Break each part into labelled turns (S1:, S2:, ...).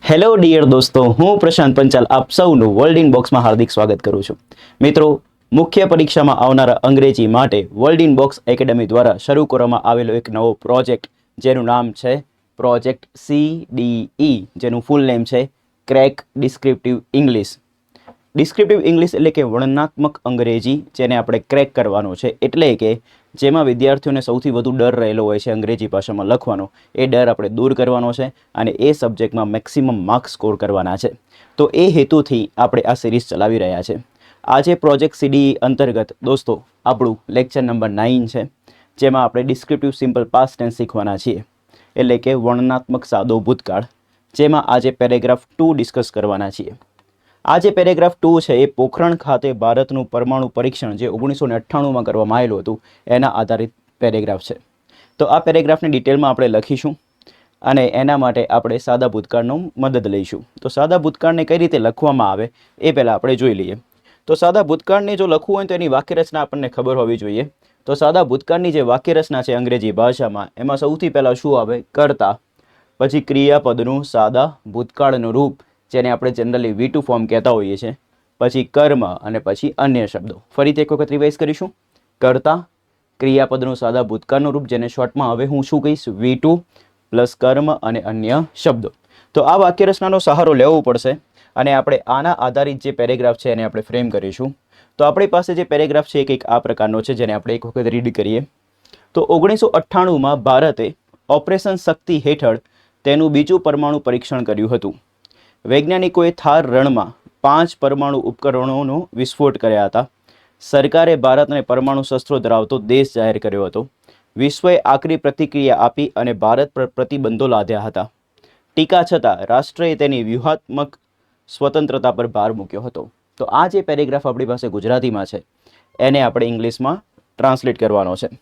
S1: Hello dear દોસ્તો, હું પ્રશાંત પંચાલ આપ સૌનું વર્લ્ડ ઇન બોક્સમાં હાર્દિક સ્વાગત કરું છું. મિત્રો, મુખ્ય પરીક્ષામાં આવનારા અંગ્રેજી માટે વર્લ્ડ ઇન બોક્સ એકેડમી દ્વારા શરૂ કરવામાં આવેલો એક નવો પ્રોજેક્ટ જેનું નામ છે પ્રોજેક્ટ CDE, જેનું ફૂલ નેમ છે crack descriptive English. Descriptive English એટલે કે વર્ણનાત્મક અંગ્રેજી, જેને આપણે ક્રેક કરવાનો છે. એટલે કે જેમાં વિદ્યાર્થીઓને સૌથી વધુ ડર રહેલો હોય છે અંગ્રેજી ભાષામાં લખવાનો, એ ડર આપણે દૂર કરવાનો છે અને એ સબ્જેક્ટમાં મેક્સિમમ માર્ક્સ સ્કોર કરવાના છે. તો એ હેતુથી આપણે આ સિરીઝ ચલાવી રહ્યા છે. આજે પ્રોજેક્ટ CDE અંતર્ગત દોસ્તો આપણું લેક્ચર નંબર 9 છે, જેમાં આપણે ડિસ્ક્રિપ્ટિવ સિમ્પલ પાસ્ટ ટેન્સ શીખવાના છીએ, એટલે કે વર્ણનાત્મક સાદો ભૂતકાળ, જેમાં આજે પેરેગ્રાફ 2 ડિસ્કસ કરવાના છીએ. આ જે પેરેગ્રાફ 2 છે એ પોખરણ ખાતે ભારતનું પરમાણુ પરીક્ષણ જે 1998માં કરવામાં આવેલું હતું એના આધારિત પેરેગ્રાફ છે. તો આ પેરેગ્રાફની ડિટેલમાં આપણે લખીશું અને એના માટે આપણે સાદા ભૂતકાળનો મદદ લઈશું. તો સાદા ભૂતકાળને કઈ રીતે લખવામાં આવે એ પહેલાં આપણે જોઈ લઈએ. તો સાદા ભૂતકાળને જો લખવું હોય તો એની વાક્યરચના આપણને ખબર હોવી જોઈએ. તો સાદા ભૂતકાળની જે વાક્યરચના છે અંગ્રેજી ભાષામાં, એમાં સૌથી પહેલાં શું આવે? કર્તા, પછી ક્રિયાપદનું સાદા ભૂતકાળનું રૂપ, જેને આપણે જનરલી V2 ફોર્મ કહેતા હોઈએ છીએ, પછી કર્મ અને પછી અન્ય શબ્દો. ફરીથી એક વખત રિવાઇઝ કરીશું. કર્તા, ક્રિયાપદનું સાદા ભૂતકાળનું રૂપ, જેને શોર્ટમાં હવે હું શું કહીશ? V2 પ્લસ કર્મ અને અન્ય શબ્દો. તો આ વાક્યરચનાનો સહારો લેવો પડશે અને આપણે આના આધારિત જે પેરેગ્રાફ છે એને આપણે ફ્રેમ કરીશું. તો આપણી પાસે જે પેરેગ્રાફ છે એ કંઈક આ પ્રકારનો છે, જેને આપણે એક વખત રીડ કરીએ. તો 1998માં ભારતે ઓપરેશન શક્તિ હેઠળ તેનું બીજું પરમાણુ પરીક્ષણ કર્યું હતું. વૈજ્ઞાનિકોએ થાર રણમાં 5 પરમાણુ ઉપકરણોનો વિસ્ફોટ કર્યા હતા. સરકારે ભારતને પરમાણુ શસ્ત્રો ધરાવતો દેશ જાહેર કર્યો હતો. વિશ્વએ આકરી પ્રતિક્રિયા આપી અને ભારત પર પ્રતિબંધો લાદ્યા હતા. ટીકા છતાં રાષ્ટ્રએ તેની વ્યૂહાત્મક સ્વતંત્રતા પર ભાર મૂક્યો હતો. તો આ જે પેરેગ્રાફ આપણી પાસે ગુજરાતીમાં છે એને આપણે ઇંગ્લિશમાં ટ્રાન્સલેટ કરવાનો છે.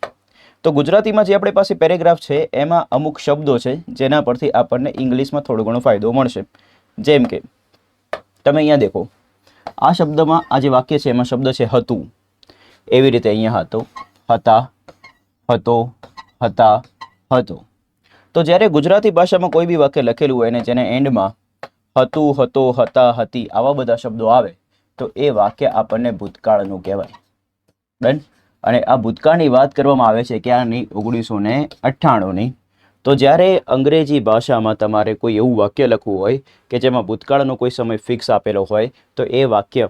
S1: તો ગુજરાતીમાં જે આપણી પાસે પેરેગ્રાફ છે એમાં અમુક શબ્દો છે જેના પરથી આપણને ઇંગ્લિશમાં થોડો ઘણો ફાયદો મળશે. જેમ કે તમે અહીંયા દેખો, આ શબ્દમાં આ જે વાક્ય છે એમાં શબ્દ છે હતું. એવી રીતે અહીંયા હતો, હતા, હતો, હતા, હતો. તો જ્યારે ગુજરાતી ભાષામાં કોઈ બી વાક્ય લખેલું હોય ને જેને એન્ડમાં હતું, હતો, હતા, હતી આવા બધા શબ્દો આવે તો એ વાક્ય આપણને ભૂતકાળનું કહેવાય. ડન. અને આ ભૂતકાળની વાત કરવામાં આવે છે ક્યાંની? 1998ની. તો જ્યારે અંગ્રેજી ભાષામાં તમારે કોઈ એવું વાક્ય લખવું હોય કે જેમાં ભૂતકાળનો કોઈ સમય ફિક્સ આપેલો હોય તો એ વાક્ય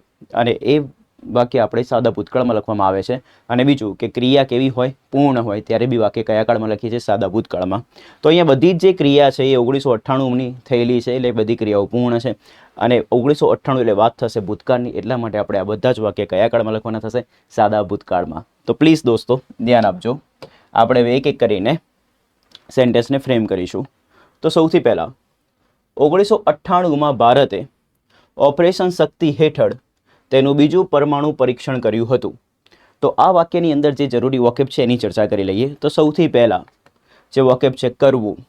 S1: આપણે સાદા ભૂતકાળમાં લખવામાં આવે છે. અને બીજું કે ક્રિયા કેવી હોય? પૂર્ણ હોય. ત્યારે બી વાક્ય કયા કાળમાં લખીએ છીએ? સાદા ભૂતકાળમાં. તો અહીંયા બધી જ જે ક્રિયા છે એ 1998ની થયેલી છે, એટલે બધી ક્રિયાઓ પૂર્ણ છે. અને 1998 એટલે વાત થશે ભૂતકાળની, એટલા માટે આપણે આ બધા જ વાક્ય કયા કાળમાં લખવાના થશે? સાદા ભૂતકાળમાં. તો પ્લીઝ દોસ્તો ધ્યાન આપજો. આપણે એક એક કરીને સેન્ટેન્સને ફ્રેમ કરીશું. તો સૌથી પહેલાં 1998માં ભારતે ઓપરેશન શક્તિ હેઠળ તેનું બીજું પરમાણુ પરીક્ષણ કર્યું હતું. તો આ વાક્યની અંદર જે જરૂરી વોકેબ છે એની ચર્ચા કરી લઈએ. તો સૌથી પહેલાં જે વોકેબ છે કરવું,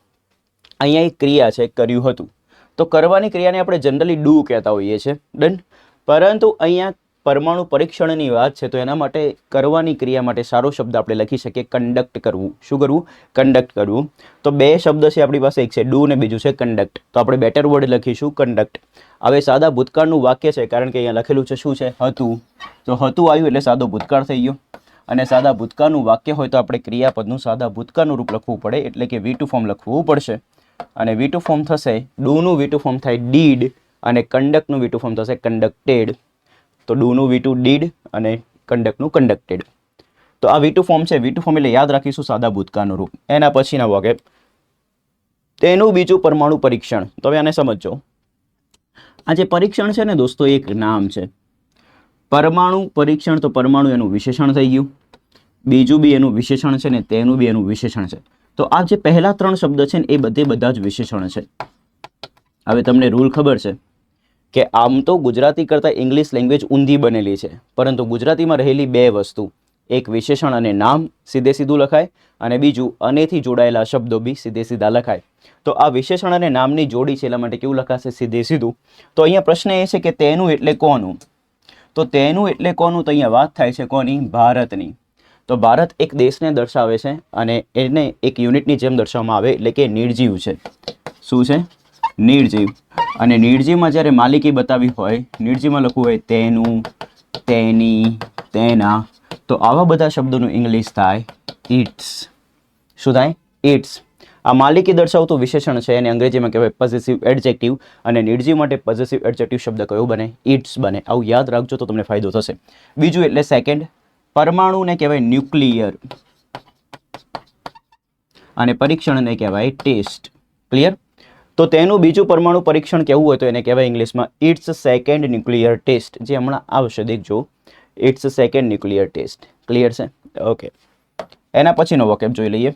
S1: અહીંયા એક ક્રિયા છે કર્યું હતું. તો કરવાની ક્રિયાને આપણે જનરલી ડુ કહેતા હોઈએ છીએ. ડન. પરંતુ અહીંયા પરમાણુ પરીક્ષણની વાત છે તો એના માટે કરવાની ક્રિયા માટે સારો શબ્દ આપણે લખી શકીએ કંડક્ટ કરવું. શું કરવું? કંડક્ટ કરવું. તો બે શબ્દ છે આપણી પાસે, એક છે ડુ ને બીજું છે કંડક્ટ. તો આપણે બેટર વર્ડ લખીશું કંડક્ટ. હવે સાદા ભૂતકાળનું વાક્ય છે, કારણ કે અહીંયા લખેલું છે શું છે? હતું. તો હતું આવ્યું એટલે સાદો ભૂતકાળ થઈ ગયો. અને સાદા ભૂતકાળનું વાક્ય હોય તો આપણે ક્રિયાપદનું સાદા ભૂતકાળનું રૂપ લખવું પડે, એટલે કે V2 ફોર્મ લખવું પડશે. અને V2 ફોર્મ થશે, ડુનું V2 ફોર્મ થાય ડીડ અને કંડક્ટનું V2 ફોર્મ થશે કંડક્ટેડ. તો ડુનું V2 ડીડ અને કંડક્ટનું કંડક્ટેડ. તો આ V2 ફોર્મ છે. V2 ફોર્મ એટલે યાદ રાખીશું સાદા ભૂતકાળનું રૂપ. એના પછીના વોકેબ તેનું બીજું પરમાણુ પરીક્ષણ. તો હવે આને સમજો. આ જે પરીક્ષણ છે ને દોસ્તો એક નામ છે. પરમાણુ પરીક્ષણ, તો પરમાણુ એનું વિશેષણ થઈ ગયું. બીજું બી એનું વિશેષણ છે ને તેનું બી એનું વિશેષણ છે. તો આ જે પહેલા 3 શબ્દ છે ને એ બધા જ વિશેષણ છે. હવે તમને રૂલ ખબર છે કે આમ તો ગુજરાતી કરતાં ઇંગ્લિશ લેંગ્વેજ ઊંધી બનેલી છે, પરંતુ ગુજરાતીમાં રહેલી બે વસ્તુ, એક વિશેષણ અને નામ સીધે સીધું લખાય અને બીજું અનેથી જોડાયેલા શબ્દો બી સીધે સીધા લખાય. તો આ વિશેષણ અને નામની જોડી છે, એટલા માટે કેવું લખાશે? સીધે સીધું. તો અહીંયા પ્રશ્ન એ છે કે તેનું એટલે કોનું? તો તેનું એટલે કોનું? તો અહીંયા વાત થાય છે કોની? ભારતની. તો ભારત એક દેશને દર્શાવે છે અને એને એક યુનિટની જેમ દર્શાવવામાં આવે, એટલે કે નિર્જીવ છે. શું છે? નિર્જીવ. અને નિર્જીવમાં જ્યારે માલિકી બતાવી હોય, નિર્જીવમાં લખવું હોય તેનું, તેની, તેના, તો આવા બધા શબ્દોનું ઇંગ્લિશ થાય ઇટ્સ. શું થાય? ઇટ્સ. આ માલિકી દર્શાવતું વિશેષણ છે એને અંગ્રેજીમાં કહેવાય પોઝેસિવ એડજેક્ટિવ, અને નિર્જીવ માટે પોઝેસિવ એડજેક્ટિવ શબ્દ કયો બને? ઇટ્સ બને. આવું યાદ રાખજો તો તમને ફાયદો થશે. બીજું એટલે સેકન્ડ, પરમાણુને કહેવાય ન્યુક્લિયર અને પરીક્ષણને કહેવાય ટેસ્ટ. ક્લિયર? તો તેનું બીજું પરમાણુ પરીક્ષણ કેવું હોય તો એને કહેવાય ઇંગ્લિશમાં ઇટ્સ સેકન્ડ ન્યુક્લિયર ટેસ્ટ, જે હમણાં આવશે દેખજો. It's second nuclear test. Clear છે? ઓકે. એના પછીનો વોકેબ જોઈ લઈએ.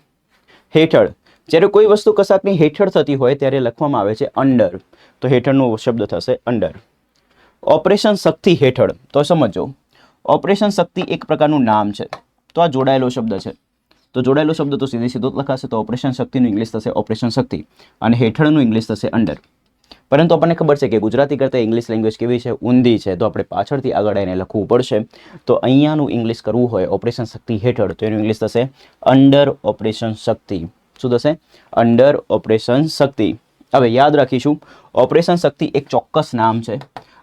S1: હેઠળ. જ્યારે કોઈ વસ્તુ કશાકની હેઠળ થતી હોય ત્યારે લખવામાં આવે છે અંડર, તો હેઠળનો શબ્દ થશે અંડર. ઓપરેશન શક્તિ હેઠળ, તો સમજો ઓપરેશન શક્તિ એક પ્રકારનું નામ છે, તો આ જોડાયેલો શબ્દ છે, તો જોડાયેલો શબ્દ તો સીધો લખાશે, તો ઓપરેશન શક્તિનું ઇંગ્લિશ થશે ઓપરેશન શક્તિ, અને હેઠળનું ઇંગ્લિશ થશે અંડર. પરંતુ આપણને ખબર છે કે ગુજરાતી કરતાં ઇંગ્લિશ લેંગ્વેજ કેવી છે? ઊંધી છે, તો આપણે પાછળથી આગળ આવીને લખવું પડશે. તો અહીંયાનું ઇંગ્લિશ કરવું હોય ઓપરેશન શક્તિ હેઠળ, તો એનું ઇંગ્લિશ થશે અંડર ઓપરેશન શક્તિ. શું થશે? અંડર ઓપરેશન શક્તિ. હવે યાદ રાખીશું, ઓપરેશન શક્તિ એક ચોક્કસ નામ છે,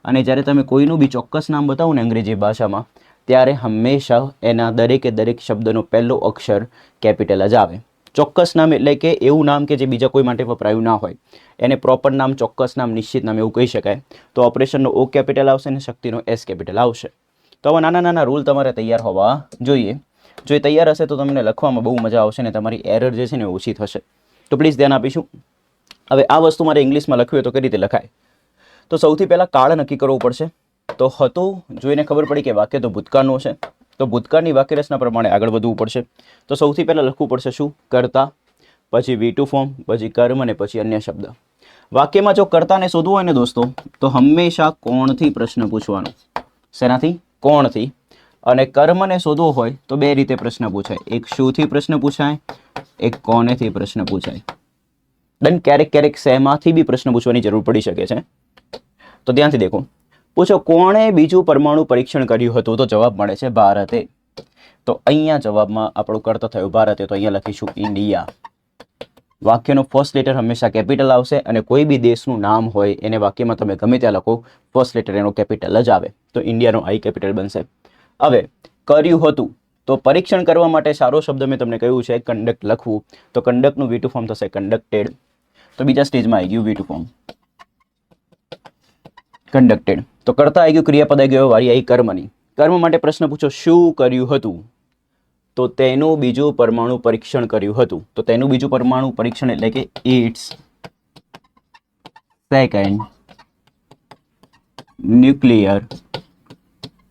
S1: અને જ્યારે તમે કોઈનું બી ચોક્કસ નામ બતાવો ને અંગ્રેજી ભાષામાં, ત્યારે હંમેશા એના દરેકે દરેક શબ્દનો પહેલો અક્ષર કેપિટલ જ આવે. ચોક્કસ નામ એટલે કે એવું નામ કે જે બીજા કોઈ માટે વપરાયું ના હોય, એને પ્રોપર નામ, ચોક્કસ નામ, નિશ્ચિત નામ એવું કહી શકાય. તો ઓપરેશનનો ઓ કેપિટલ આવશે અને શક્તિનો એસ કેપિટલ આવશે. તો આવા નાના નાના રૂલ તમારે તૈયાર હોવા જોઈએ. જો એ તૈયાર હશે તો તમને લખવામાં બહુ મજા આવશે ને તમારી એરર જે છે ને ઓછી થશે. તો પ્લીઝ ધ્યાન આપીશું. હવે આ વસ્તુ મારે ઇંગ્લિશમાં લખવી હોય તો કઈ રીતે લખાય? તો સૌથી પહેલાં કાળ નક્કી કરવું પડશે. તો હતો જોઈને ખબર પડી કે વાક્ય તો ભૂતકાળનું છે, તો ભૂતકાળની વાક્યરચના પ્રમાણે આગળ વધવું પડશે. તો સૌથી પહેલાં લખવું પડશે શું? કર્તા, પછી V2 ફોર્મ, પછી કર્મ અને પછી અન્ય શબ્દ. વાક્યમાં જો કર્તાને શોધવું હોય ને દોસ્તો, તો હંમેશા કોણથી પ્રશ્ન પૂછવાનો. શેનાથી? કોણથી. અને કર્મને શોધવો હોય તો બે રીતે પ્રશ્ન પૂછાય. એક શુંથી પ્રશ્ન પૂછાય, એક કોનેથી પ્રશ્ન પૂછાય. ડન. ક્યારેક ક્યારેક શેમાંથી બી પ્રશ્ન પૂછવાની જરૂર પડી શકે છે. તો ધ્યાનથી દેખો. પૂછો કોણે બીજું પરમાણુ પરીક્ષણ કર્યું હતું? તો જવાબ મળે છે ભારતે. તો અહીંયા જવાબમાં આપણો કર્તા થયો ભારતે, તો અહીંયા લખીશું ઇન્ડિયા. વાક્યનો ફર્સ્ટ લેટર હંમેશા કેપિટલ આવશે, અને કોઈ બી દેશનું નામ હોય એને વાક્યમાં તમે ગમે ત્યાં લખો, ફર્સ્ટ લેટર એનો કેપિટલ જ આવે. તો ઇન્ડિયાનો આઈ કેપિટલ બનશે. હવે કર્યું હતું, તો પરીક્ષણ કરવા માટે સારો શબ્દ મેં તમને કહ્યું છે કંડક્ટ લખવું, તો કંડક્ટનું V2 ફોર્મ થશે કંડક્ટેડ. તો બીજા સ્ટેજમાં આવી ગયું V2 ફોર્મ કંડક્ટેડ. તો કરતા આવી ગયું, ક્રિયાપદ આવી ગયો, વારી આવી કર્મની. કર્મ માટે પ્રશ્ન પૂછો શું કર્યું હતું? તો તેનું બીજું પરમાણુ પરીક્ષણ કર્યું હતું. તો તેનું બીજું પરમાણુ પરીક્ષણ એટલે કે it's second nuclear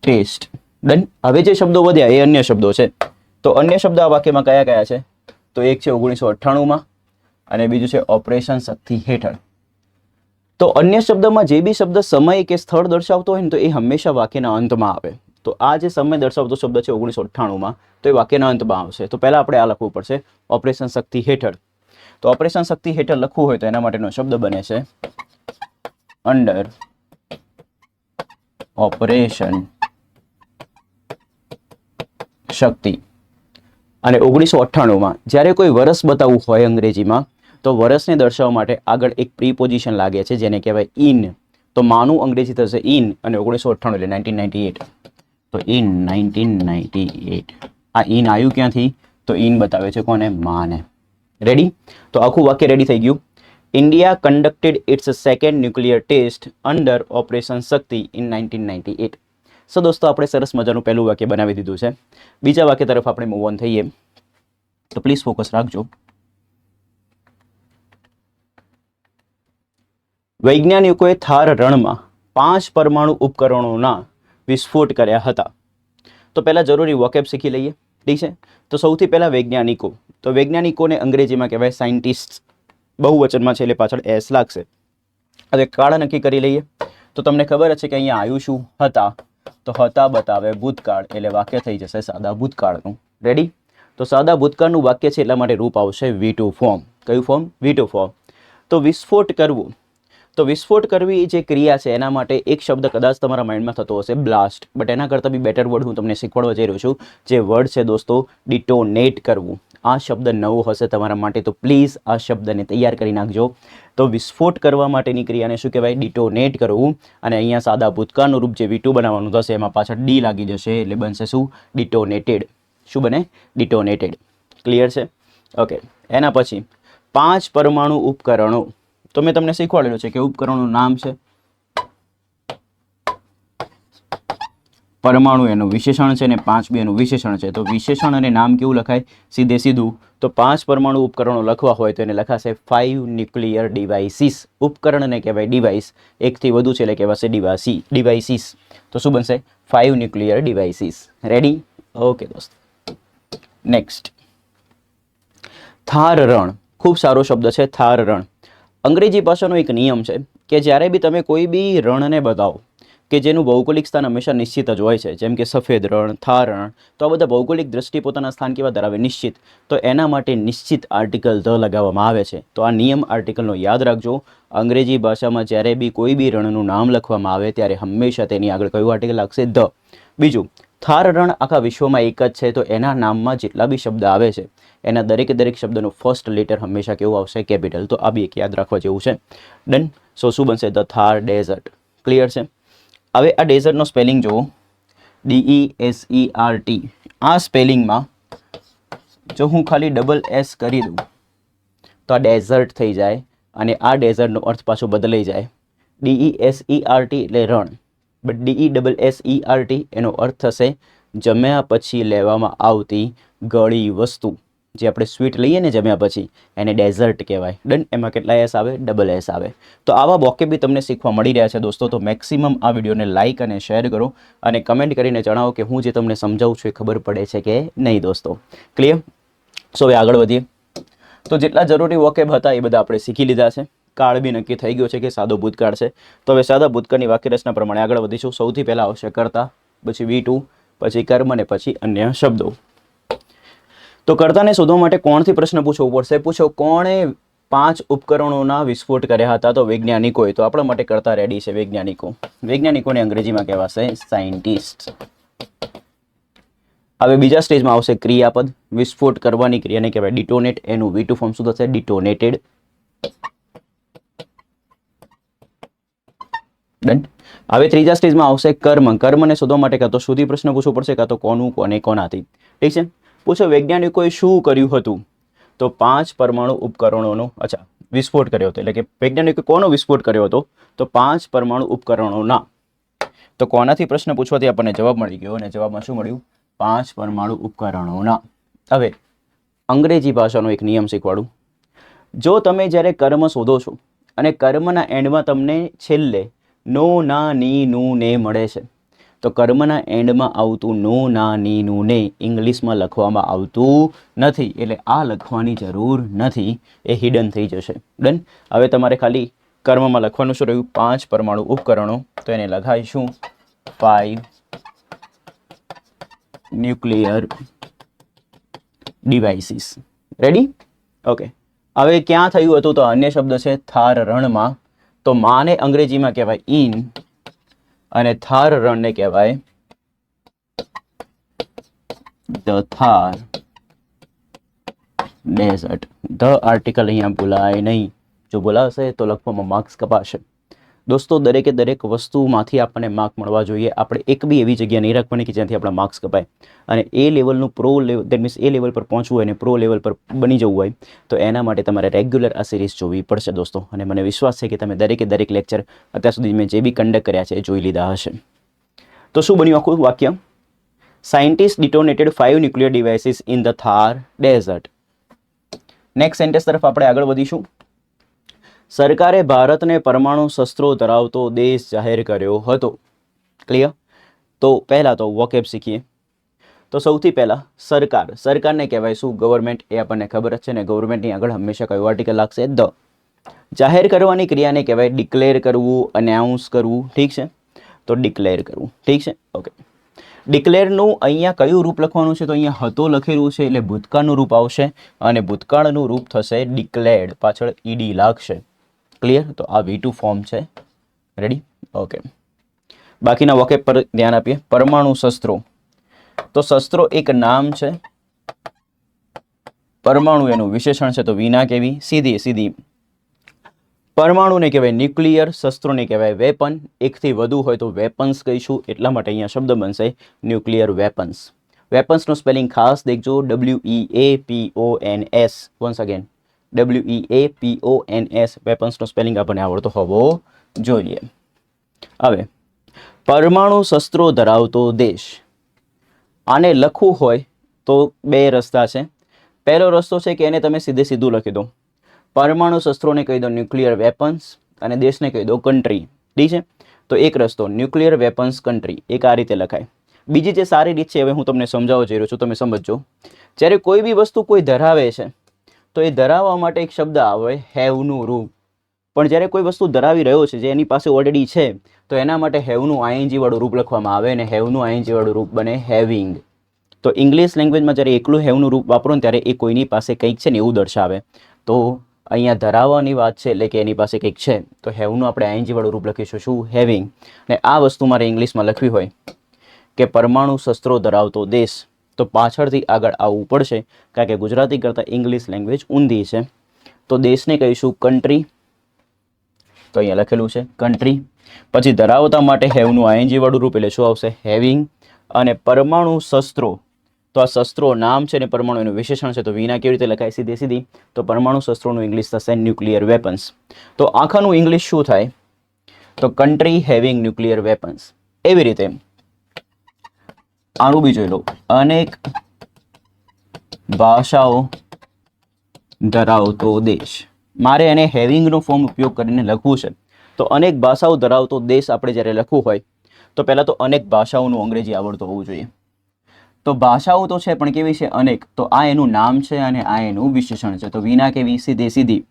S1: test. Done. હવે જે શબ્દો વધ્યા એ અન્ય શબ્દો છે. તો અન્ય શબ્દ આ વાક્યમાં કયા કયા છે? તો એક છે 1998માં, અને બીજું છે ઓપરેશન શક્તિ હેઠળ. તો અન્ય શબ્દમાં જે બી શબ્દ સમય કે સ્થળ દર્શાવતો હોય ને, તો એ હંમેશા વાક્યના અંતમાં આવે. તો આ જે સમય દર્શાવતો શબ્દ છે 1998માં, તો એ વાક્યના અંતમાં આવશે. તો પહેલાં આપણે આ લખવું પડશે ઓપરેશન શક્તિ હેઠળ. તો ઓપરેશન શક્તિ હેઠળ લખવું હોય તો એના માટેનો શબ્દ બને છે અંડર ઓપરેશન શક્તિ. અને 1998માં જ્યારે કોઈ વર્ષ બતાવવું હોય અંગ્રેજીમાં, તો વર્ષને દર્શાવવા માટે આગળ એક પ્રીપોઝિશન લાગે છે જેને કહેવાય ઇન. તો માનું અંગ્રેજી થશે ઇન, અને 1998 એટલે 1998. તો ઇન 1998. આ ઇન આવ્યું ક્યાંથી? તો ઇન બતાવે છે કોને? માને. રેડી? તો આખું વાક્ય રેડી થઈ ગયું. India conducted its second nuclear test under operation Shakti in 1998. So દોસ્તો આપણે સરસ મજાનું પહેલું વાક્ય બનાવી દીધું છે. બીજા વાક્ય તરફ આપણે મૂવ ઓન થઈએ. તો પ્લીઝ ફોકસ રાખજો. વૈજ્ઞાનિકોએ થાર રણમાં 5 પરમાણુ ઉપકરણોના વિસ્ફોટ કર્યા હતા. તો પહેલાં જરૂરી વોકેબ શીખી લઈએ. ઠીક છે? તો સૌથી પહેલાં વૈજ્ઞાનિકો. તો વૈજ્ઞાનિકોને અંગ્રેજીમાં કહેવાય સાયન્ટિસ્ટ. બહુવચનમાં છે એટલે પાછળ એસ લાગશે. હવે કાળ નક્કી કરી લઈએ. તો તમને ખબર છે કે અહીંયા આવ્યું શું? હતા. તો હતા બતાવે ભૂતકાળ, એટલે વાક્ય થઈ જશે સાદા ભૂતકાળનું. રેડી? તો સાદા ભૂતકાળનું વાક્ય છે એટલા માટે રૂપ આવશે V2 ફોર્મ. કયું ફોર્મ? V2 form. તો વિસ્ફોટ કરવું. તો વિસ્ફોટ કરવી જે ક્રિયા છે એના માટે એક શબ્દ કદાચ તમારા માઇન્ડમાં થતો હશે બ્લાસ્ટ, બટ એના કરતાં બી બેટર વર્ડ હું તમને શીખવાડવા જઈ રહ્યો છું. જે વર્ડ છે દોસ્તો ડિટોનેટ કરવું. આ શબ્દ નવો હશે તમારા માટે, તો પ્લીઝ આ શબ્દને તૈયાર કરી નાખજો. તો વિસ્ફોટ કરવા માટેની ક્રિયાને શું કહેવાય? ડિટોનેટ કરવું. અને અહીંયા સાદા ભૂતકાળનું રૂપ જે V2 બનાવવાનું થશે એમાં પાછળ ડી લાગી જશે એટલે બનશે શું? ડિટોનેટેડ. શું બને? ડિટોનેટેડ. ક્લિયર છે? ઓકે. એના પછી 5 પરમાણુ ઉપકરણો. તો મેં તમને શીખવાડેલું છે કે ઉપકરણોનું નામ છે, પરમાણુ એનું વિશેષણ છે, અને 5 એનું વિશેષણ છે. તો વિશેષણ અને નામ કેવું લખાય? સીધે સીધું. તો 5 પરમાણુ ઉપકરણો લખવા હોય તો એને લખાશે 5 ન્યુક્લિયર ડિવાઇસીસ. ઉપકરણને કહેવાય ડિવાઇસ, એકથી વધુ છે એટલે કહેવાશે ડિવાઇસીસ. તો શું બનશે? 5 ન્યુક્લિયર ડિવાઇસીસ. રેડી? ઓકે દોસ્ત. નેક્સ્ટ, થાર રણ. ખૂબ સારો શબ્દ છે થાર રણ. અંગ્રેજી ભાષાનો એક નિયમ છે કે જ્યારે બી તમે કોઈ બી રણને બતાવો કે જેનું ભૌગોલિક સ્થાન હંમેશા નિશ્ચિત જ હોય છે, જેમ કે સફેદ રણ, થાર રણ, તો આ બધા ભૌગોલિક દ્રષ્ટિએ પોતાના સ્થાન કેવા ધરાવે? નિશ્ચિત. તો એના માટે નિશ્ચિત આર્ટિકલ ધ લગાવવામાં આવે છે. તો આ નિયમ આર્ટિકલનો યાદ રાખજો. અંગ્રેજી ભાષામાં જ્યારે બી કોઈ બી રણનું નામ લખવામાં આવે ત્યારે હંમેશા તેની આગળ કયું આર્ટિકલ લાગશે? ધ. બીજું, થાર રણ આખા વિશ્વમાં એક જ છે, તો એના નામમાં જેટલા બી શબ્દ આવે છે એના દરેક શબ્દનું ફર્સ્ટ લેટર હંમેશા કેવું આવશે? કેપિટલ. તો આ બી એક યાદ રાખવા જેવું છે. ડન. સો શું બનશે? The Thar dessert. ક્લિયર છે? હવે આ ડેઝર્ટનો સ્પેલિંગ જુઓ, DESERT. આ સ્પેલિંગમાં જો હું ખાલી ડબલ S કરી દઉં તો આ ડેઝર્ટ થઈ જાય, અને આ ડેઝર્ટનો અર્થ પાછો બદલાઈ જાય. DESERT એટલે રણ, બટ DESSERT એનો અર્થ થશે જમ્યા પછી લેવામાં આવતી ગળી વસ્તુ. જે આપણે સ્વીટ લઈએ ને જમ્યા પછી, એને ડેઝર્ટ કહેવાય. ડન. એમાં કેટલા S આવે? ડબલ S આવે. તો આવા વોકેબ બી તમને શીખવા મળી રહ્યા છે દોસ્તો. તો મેક્સિમમ આ વિડીયોને લાઇક અને શેર કરો, અને કમેન્ટ કરીને જણાવો કે હું જે તમને સમજાવું છું એ ખબર પડે છે કે નહીં દોસ્તો. ક્લિયર? સો હવે આગળ વધીએ. તો જેટલા જરૂરી વોકેબ હતા એ બધા આપણે શીખી લીધા છે. કાળ બી નક્કી થઈ ગયો છે કે સાદો ભૂતકાળ છે. તો હવે સાદા ભૂતકાળની વાક્યરચના પ્રમાણે આગળ વધીશું. સૌથી પહેલાં આવશે કર્તા, પછી V2, પછી કર્મ, અને પછી અન્ય શબ્દો. તો કર્તાને શોધવા માટે કોણથી પ્રશ્ન પૂછવો પડશે? પૂછો, કોણે 5 ઉપકરણોના વિસ્ફોટ કર્યા હતા? તો વૈજ્ઞાનિકોએ. તો આપણા માટે કર્તા રેડી છે. વૈજ્ઞાનિકોને અંગ્રેજીમાં કહેવાશે સાયન્ટિસ્ટ. હવે બીજા સ્ટેજમાં આવશે ક્રિયાપદ. વિસ્ફોટ કરવાની ક્રિયાને કહેવાય ડિટોનેટ. એનું V2 ફોર્મ શું થશે? ડિટોનેટેડ. ડન. હવે ત્રીજા સ્ટેજમાં આવશે કર્મ. કર્મને શોધવા માટે કાં તો શોધી પ્રશ્ન પૂછવો પડશે, કાં તો કોનું, કોને, કોનાથી. ઠીક છે? પૂછો, વૈજ્ઞાનિકોએ શું કર્યું હતું? તો 5 પરમાણુ ઉપકરણોનો વિસ્ફોટ કર્યો હતો. એટલે કે વૈજ્ઞાનિકોએ કોનો વિસ્ફોટ કર્યો હતો? તો 5 પરમાણુ ઉપકરણોના. તો કોનાથી પ્રશ્ન પૂછવાથી આપણને જવાબ મળી ગયો, અને જવાબમાં શું મળ્યું? 5 પરમાણુ ઉપકરણોના. હવે અંગ્રેજી ભાષાનો એક નિયમ શીખવાડું. જો તમે જ્યારે કર્મ શોધો છો અને કર્મના એન્ડમાં તમને છેલ્લે નો, ના, ની, નું, ને મળે છે, તો કર્મના એન્ડમાં આવતું નો, ના, ની, નું, ને ઇંગ્લિશમાં લખવામાં આવતું નથી. એટલે આ લખવાની જરૂર નથી, એ હિડન થઈ જશે. ડન. હવે તમારે ખાલી કર્મમાં લખવાનું શું રહ્યું? 5 પરમાણુ ઉપકરણો. તો એને લખાઈશું 5 ન્યુક્લિયર ડિવાઇસીસ. રેડી? ઓકે. હવે ક્યાં થયું હતું? તો અન્ય શબ્દ છે થાર રણમાં. તો માને અંગ્રેજીમાં કહેવાય ઇન, અને થાર રણને કહેવાય the Thar desert. The article અહીંયા બોલાય નહીં. જો બોલાવશે તો લખવામાં માર્ક્સ કપાશે. દોસ્તો, દરેક વસ્તુમાંથી આપણને માર્ક મળવા જોઈએ. આપણે એક બી એવી જગ્યા નહીં રાખવાની કે જ્યાંથી આપણા માર્ક્સ કપાય. અને એ લેવલનું પ્રો લેવલ, દેટ મીન્સ એ લેવલ પર પહોંચવું હોય અને પ્રો લેવલ પર બની જવું હોય તો એના માટે તમારે રેગ્યુલર આ સિરીઝ જોવી પડશે દોસ્તો. અને મને વિશ્વાસ છે કે તમે દરેક લેક્ચર અત્યાર સુધી મેં જે બી કન્ડક્ટ કર્યા છે એ જોઈ લીધા હશે. તો શું બન્યું આખું વાક્ય? Scientist detonated 5 nuclear devices in the Thar desert. Next sentence તરફ આપણે આગળ વધીશું. સરકારે ભારતને પરમાણુ શસ્ત્રો ધરાવતો દેશ જાહેર કર્યો હતો. ક્લિયર? તો પહેલાં તો વોકેબ શીખીએ. તો સૌથી પહેલાં સરકારને કહેવાય શું? ગવર્મેન્ટ. એ આપણને ખબર જ છે ને. ગવર્મેન્ટની આગળ હંમેશા કયું આર્ટિકલ લાગશે? ધ. જાહેર કરવાની ક્રિયાને કહેવાય ડિક્લેર કરવું, અનાઉન્સ કરવું. ઠીક છે? તો ડિક્લેર કરવું. ઠીક છે? ઓકે. ડિક્લેરનું અહીંયા કયું રૂપ લખવાનું છે? તો અહીંયા હતો લખેલું છે એટલે ભૂતકાળનું રૂપ આવશે, અને ભૂતકાળનું રૂપ થશે ડિક્લેર્ડ. પાછળ ઈડી લાગશે. ક્લિયર? તો આ V2 ફોર્મ છે. રેડી? ઓકે. બાકીના વોકેબ પર ધ્યાન આપીએ. પરમાણુ શસ્ત્રો. તો શસ્ત્રો એક નામ છે પરમાણુ એનું વિશેષણ છે તો વિના કેવી, સીધી સીધી પરમાણુને કહેવાય ન્યુક્લિયર, શસ્ત્રોને કહેવાય વેપન. એકથી વધુ હોય તો વેપન્સ કહીશું, એટલા માટે અહીંયા શબ્દ બનશે ન્યુક્લિયર વેપન્સ. વેપન્સનું સ્પેલિંગ ખાસ દેખજો, WEAPONS. Once again WEAPONS. વેપન્સનો સ્પેલિંગ આપણને આવડતો હોવો જોઈએ. હવે પરમાણુ શસ્ત્રો ધરાવતો દેશ, આને લખવું હોય તો બે રસ્તા છે. પહેલો રસ્તો છે કે એને તમે સીધે સીધું લખી દો, પરમાણુ શસ્ત્રોને કહી દો ન્યુક્લિયર વેપન્સ અને દેશને કહી દો કન્ટ્રી. ઠીક છે, તો એક રસ્તો ન્યુક્લિયર વેપન્સ કન્ટ્રી, એક આ રીતે લખાય. બીજી જે સારી રીત છે હવે હું તમને સમજાવવા જઈ રહ્યો છું, તમે સમજજો. જ્યારે કોઈ બી વસ્તુ કોઈ ધરાવે છે તો એ ધરાવવા માટે એક શબ્દ આવે હેવનું રૂપ. પણ જ્યારે કોઈ વસ્તુ ધરાવી રહ્યો છે જે એની પાસે ઓલરેડી છે તો એના માટે હેવનું આઈએનજી વાળું રૂપ લખવામાં આવે અને હેવનું આઈએનજી વાળું રૂપ બને હેવિંગ. તો ઇંગ્લિશ લેંગ્વેજમાં જ્યારે એકલું હેવનું રૂપ વાપરો ને ત્યારે એ કોઈની પાસે કંઈક છે ને એવું દર્શાવે. તો અહીંયા ધરાવવાની વાત છે એટલે કે એની પાસે કંઈક છે તો હેવનું આપણે આઈએનજી વાળું રૂપ લખીશું શું, હેવિંગ. ને આ વસ્તુ મારે ઇંગ્લિશમાં લખવી હોય કે પરમાણુ શસ્ત્રો ધરાવતો દેશ તો પાછળથી આગળ આવવું પડશે કારણ કે ગુજરાતી કરતાં ઇંગ્લિશ લેંગ્વેજ ઊંધી છે. તો દેશને કહીશું કન્ટ્રી, તો અહીંયા લખેલું છે કન્ટ્રી. પછી ધરાવતા માટે હેવનું આઈએનજી વાળું રૂપ એટલે શું આવશે, હેવિંગ. અને પરમાણુ શસ્ત્રો, તો આ શસ્ત્રો નામ છે ને પરમાણુ એનું વિશેષણ છે તો વિના કેવી રીતે લખાય, સીધે સીધી. તો પરમાણુ શસ્ત્રોનું ઇંગ્લિશ થશે ન્યુક્લિયર વેપન્સ. તો આખાનું ઇંગ્લિશ શું થાય, તો કન્ટ્રી હેવિંગ ન્યુક્લિયર વેપન્સ. એવી રીતે આનું બી જોઈ લો, અનેક ભાષાઓ ધરાવતો દેશ. મારે એને હેવિંગનો ફોર્મ ઉપયોગ કરીને લખવું છે તો અનેક ભાષાઓ ધરાવતો દેશ આપણે જ્યારે લખવું હોય તો પહેલાં તો અનેક ભાષાઓનું અંગ્રેજી આવડતું હોવું જોઈએ. તો ભાષાઓ તો છે પણ કેવી છે, અનેક. તો આ એનું નામ છે અને આ એનું વિશેષણ છે તો વિના કેવી, સીધી સીધી.